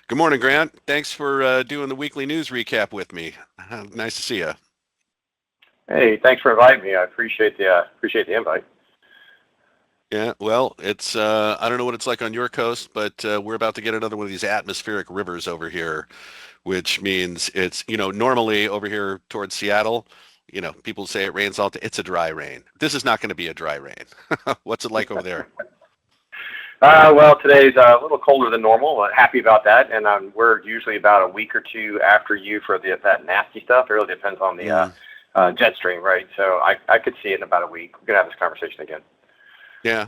Good morning, Grant. Thanks for doing the weekly news recap with me. Nice to see you. Hey, thanks for inviting me. I appreciate the invite. Yeah, well, it's I don't know what it's like on your coast, but we're about to get another one of these atmospheric rivers over here, which means it's normally over here towards Seattle, people say it rains all day. It's a dry rain. This is not going to be a dry rain. What's it like over there? Well, today's a little colder than normal. Happy about that, and we're usually about a week or two after you for that nasty stuff. It really depends on the Mm, jet stream, right? So I could see it in about a week. We're gonna have this conversation again. yeah,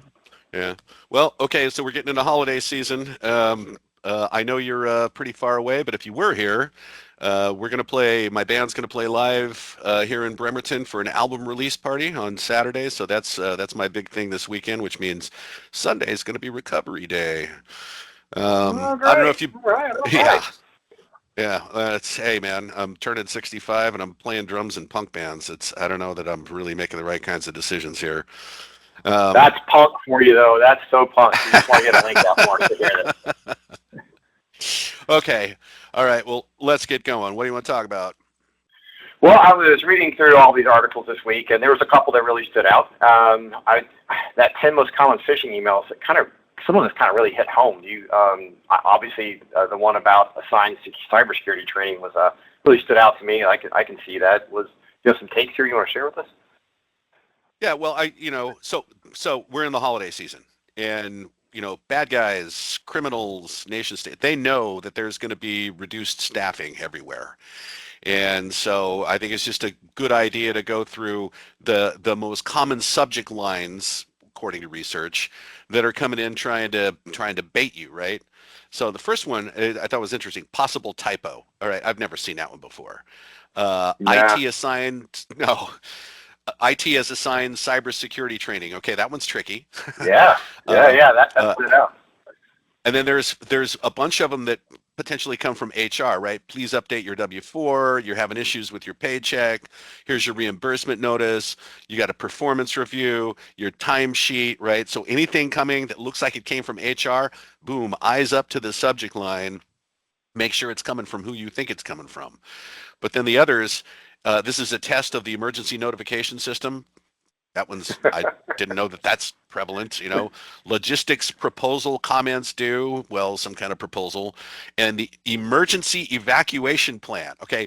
yeah. Well, okay, so we're getting into holiday season. I know you're pretty far away, but if you were here, my band's gonna play live here in Bremerton for an album release party on Saturday. So that's my big thing this weekend, which means Sunday is gonna be recovery day. Oh, I don't know great! if you, All right, all yeah, right. yeah. Hey, man, I'm turning 65 and I'm playing drums in punk bands. I don't know that I'm really making the right kinds of decisions here. Um, That's punk for you, though. That's so punk. You just want to get a link out more to hear this. okay, all right. Well, let's get going. What do you want to talk about? Well, I was reading through all these articles this week, and there was a couple that really stood out. That 10 most common phishing emails, that some of this kind of really hit home. Obviously, the one about assigned cybersecurity training was really stood out to me. I can see that. You have some takes here you want to share with us? Yeah, well, so we're in the holiday season, and bad guys, criminals, nation state, they know that there's going to be reduced staffing everywhere. And so I think it's just a good idea to go through the most common subject lines, according to research, that are coming in trying to bait you, right? So the first one I thought was interesting. Possible typo. All right, I've never seen that one before. Yeah, IT assigned no, IT has assigned cybersecurity training. Okay, that one's tricky. yeah, yeah, uh, yeah. That uh, stood out. and then there's a bunch of them that potentially come from HR, right? Please update your W-4. You're having issues with your paycheck. Here's your reimbursement notice. You got a performance review, your timesheet, right? So anything coming that looks like it came from HR, boom, eyes up to the subject line. Make sure it's coming from who you think it's coming from. But then the others, this is a test of the emergency notification system. I didn't know that that's prevalent. Logistics proposal comments due, well, some kind of proposal, and the emergency evacuation plan. Okay,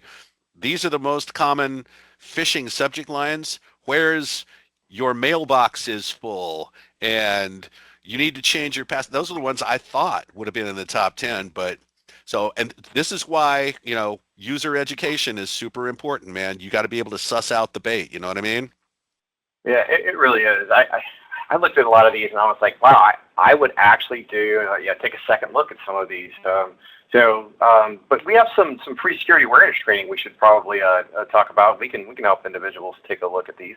these are the most common phishing subject lines. Where's your mailbox is full and you need to change your pass. Those are the ones I thought would have been in the top 10, but and this is why, user education is super important, man. You got to be able to suss out the bait. You know what I mean? Yeah, it really is. I looked at a lot of these and I was like, wow, I would actually take a second look at some of these. But we have some free security awareness training we should probably talk about. We can help individuals take a look at these.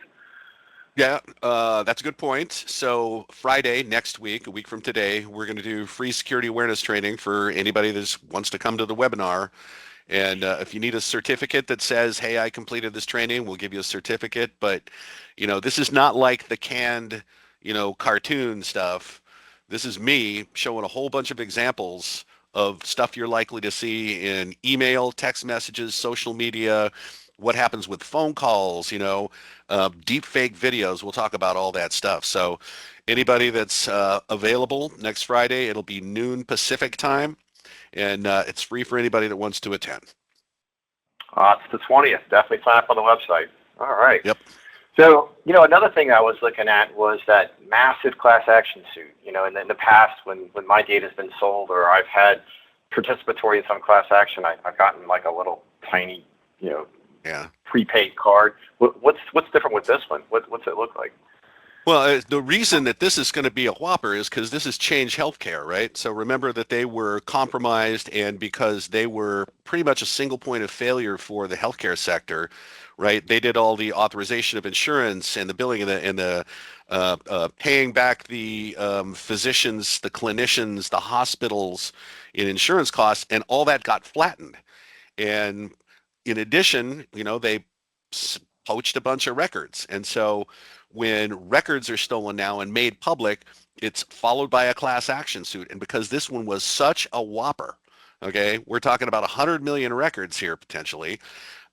Yeah, that's a good point. So Friday next week, a week from today, we're going to do free security awareness training for anybody that wants to come to the webinar. And if you need a certificate that says, "Hey, I completed this training," we'll give you a certificate. But this is not like the canned, cartoon stuff. This is me showing a whole bunch of examples of stuff you're likely to see in email, text messages, social media, what happens with phone calls, deep fake videos. We'll talk about all that stuff. So anybody that's available next Friday, it'll be noon Pacific time, and it's free for anybody that wants to attend. It's the 20th. Definitely sign up on the website. All right. Yep. So, another thing I was looking at was that massive class action suit. In the past, when my data has been sold or I've had participatory in some class action, I've gotten like a little tiny, you know, Yeah. prepaid card. What's different with this one? What's it look like? Well, the reason that this is going to be a whopper is because this is Change Healthcare, right? So remember that they were compromised, and because they were pretty much a single point of failure for the healthcare sector, right? They did all the authorization of insurance and the billing and the paying back the physicians, the clinicians, the hospitals in insurance costs, and all that got flattened. And in addition, they poached a bunch of records. And so when records are stolen now and made public, it's followed by a class action suit. And because this one was such a whopper, Okay, we're talking about 100 million records here potentially.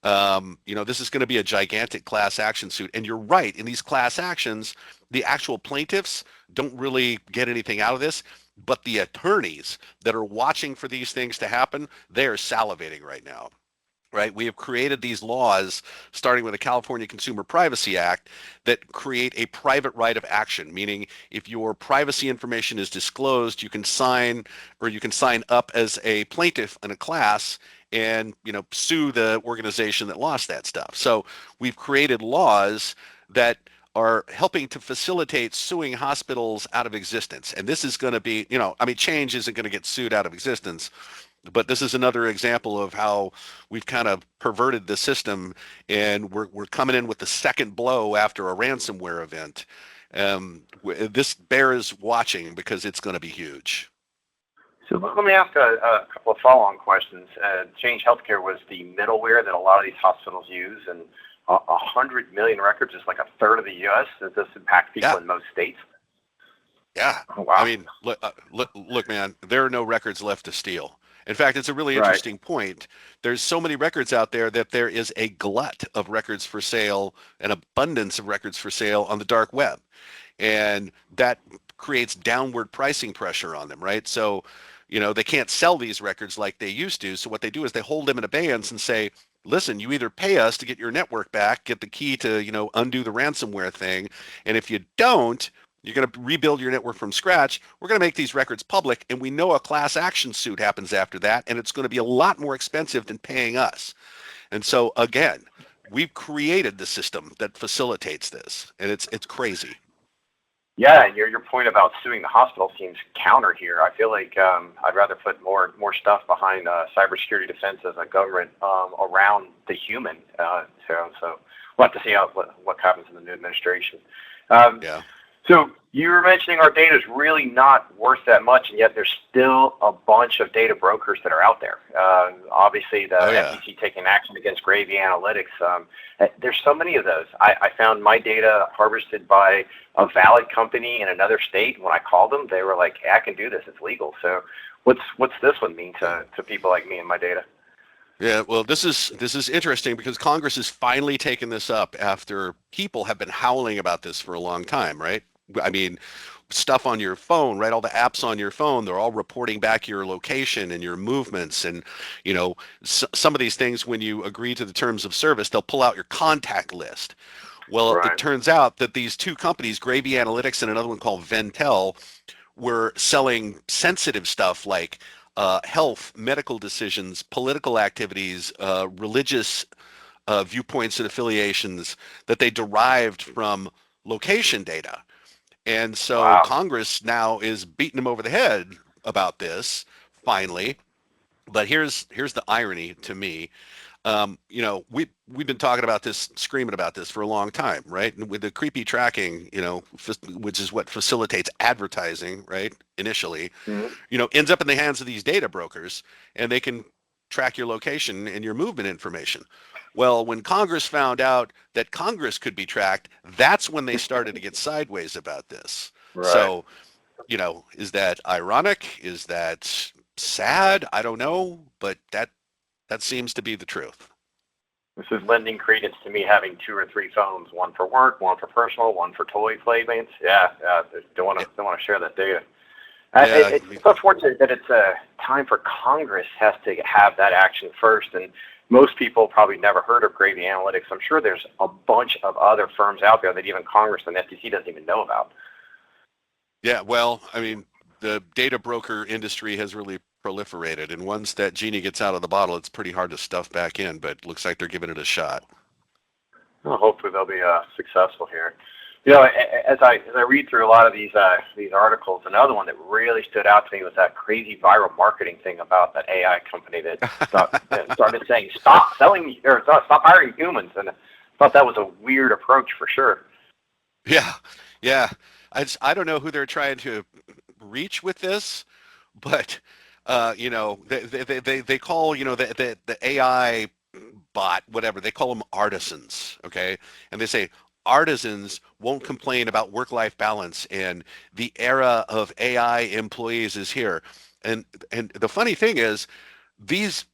This is going to be a gigantic class action suit. And you're right, in these class actions, the actual plaintiffs don't really get anything out of this, but the attorneys that are watching for these things to happen, they are salivating right now. Right? We have created these laws, starting with the California Consumer Privacy Act, that create a private right of action, meaning if your privacy information is disclosed, you can sign up as a plaintiff in a class and sue the organization that lost that stuff. So we've created laws that are helping to facilitate suing hospitals out of existence. And this is going to be, Change isn't going to get sued out of existence, but this is another example of how we've kind of perverted the system, and we're coming in with the second blow after a ransomware event. This bears watching because it's going to be huge. So let me ask a couple of follow-on questions. Change Healthcare was the middleware that a lot of these hospitals use, and 100 million records is like a third of the U.S. Does this impact people Yeah. in most states? Yeah. Oh, wow. I mean, look, man, there are no records left to steal. In fact, it's a really Right. interesting point. There's so many records out there that there is a glut of records for sale, an abundance of records for sale on the dark web. And that creates downward pricing pressure on them, right? So, they can't sell these records like they used to. So what they do is they hold them in abeyance and say, listen, you either pay us to get your network back, get the key to, undo the ransomware thing. And if you don't, you're going to rebuild your network from scratch. We're going to make these records public, and we know a class action suit happens after that, and it's going to be a lot more expensive than paying us. And so again, we've created the system that facilitates this, and it's crazy. Yeah, and your point about suing the hospital seems counter here. I feel like I'd rather put more stuff behind cybersecurity defense as a government around the human. So we'll have to see what happens in the new administration. Um, Yeah. So you were mentioning our data is really not worth that much, and yet there's still a bunch of data brokers that are out there. Obviously, the Oh yeah. FTC taking action against Gravy Analytics. There's so many of those. I found my data harvested by a valid company in another state. When I called them, they were like, hey, "I can do this. It's legal." So what's this one mean to people like me and my data? Yeah, well, this is interesting because Congress has finally taken this up after people have been howling about this for a long time, right? I mean, stuff on your phone, right? All the apps on your phone, they're all reporting back your location and your movements. And, some of these things, when you agree to the terms of service, they'll pull out your contact list. Well, it Right. turns out that these two companies, Gravy Analytics and another one called Ventel, were selling sensitive stuff like health, medical decisions, political activities, religious viewpoints and affiliations that they derived from location data. And so Wow. Congress now is beating them over the head about this, finally. But here's the irony to me. We've been talking about this, screaming about this for a long time, right? And with the creepy tracking, which is what facilitates advertising, right? Initially, Mhm. ends up in the hands of these data brokers, and they can track your location and your movement information. Well, when Congress found out that Congress could be tracked, that's when they started to get sideways about this. Right. So, is that ironic? Is that sad? I don't know, but that seems to be the truth. This is lending credence to me having two or three phones, one for work, one for personal, one for toy playmates. Yeah, Yeah, don't want to share that data. yeah, It's unfortunate that it's a time for Congress has to have that action first, and most people probably never heard of Gravy Analytics. I'm sure there's a bunch of other firms out there that even Congress and the FTC doesn't even know about. yeah. Well, I mean, the data broker industry has really proliferated, and once that genie gets out of the bottle, it's pretty hard to stuff back in. But looks like they're giving it a shot. Well, hopefully they'll be successful here. As I read through a lot of these articles, another one that really stood out to me was that crazy viral marketing thing about that AI company that started saying stop selling or stop hiring humans, and I thought that was a weird approach for sure. Yeah, yeah. I don't know who they're trying to reach with this, but they call the AI bot, whatever, they call them artisans, okay? And they say artisans won't complain about work-life balance, and the era of AI employees is here. And the funny thing is, these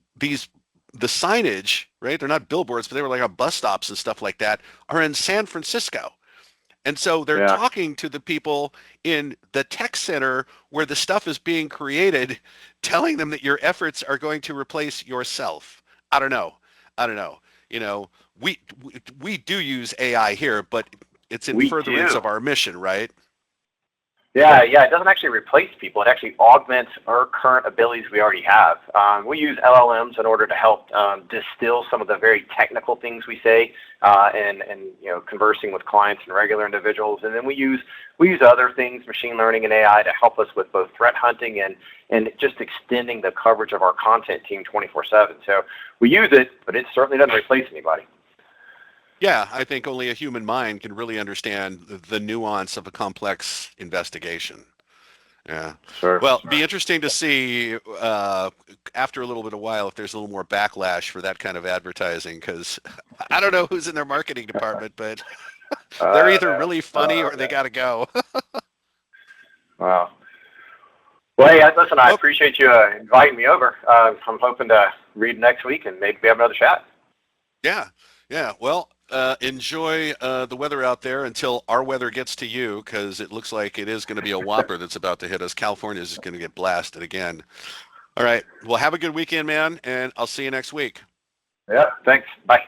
the signage, right? They're not billboards, but they were like on bus stops and stuff like that, are in San Francisco. And so they're Yeah. talking to the people in the tech center where the stuff is being created, telling them that your efforts are going to replace yourself. I don't know. I don't know. You know, we do use AI here, but it's in We furtherance do. of our mission, right? Yeah, yeah, it doesn't actually replace people. It actually augments our current abilities we already have. We use LLMs in order to help distill some of the very technical things we say, and conversing with clients and regular individuals. And then we use other things, machine learning and AI, to help us with both threat hunting and just extending the coverage of our content team 24/7. So we use it, but it certainly doesn't replace anybody. Yeah, I think only a human mind can really understand the nuance of a complex investigation. Yeah. Sure. Well, be interesting to see after a little bit of while if there's a little more backlash for that kind of advertising, because I don't know who's in their marketing department, but they're I don't either know. really funny or they got to go. Wow. Well, hey, listen, I Oh, appreciate you inviting me over. I'm hoping to read next week and maybe have another chat. yeah. Yeah. Well, enjoy the weather out there until our weather gets to you, because it looks like it is going to be a whopper that's about to hit us. California is going to get blasted again. All right. Well, have a good weekend, man, and I'll see you next week. Yeah, thanks. Bye.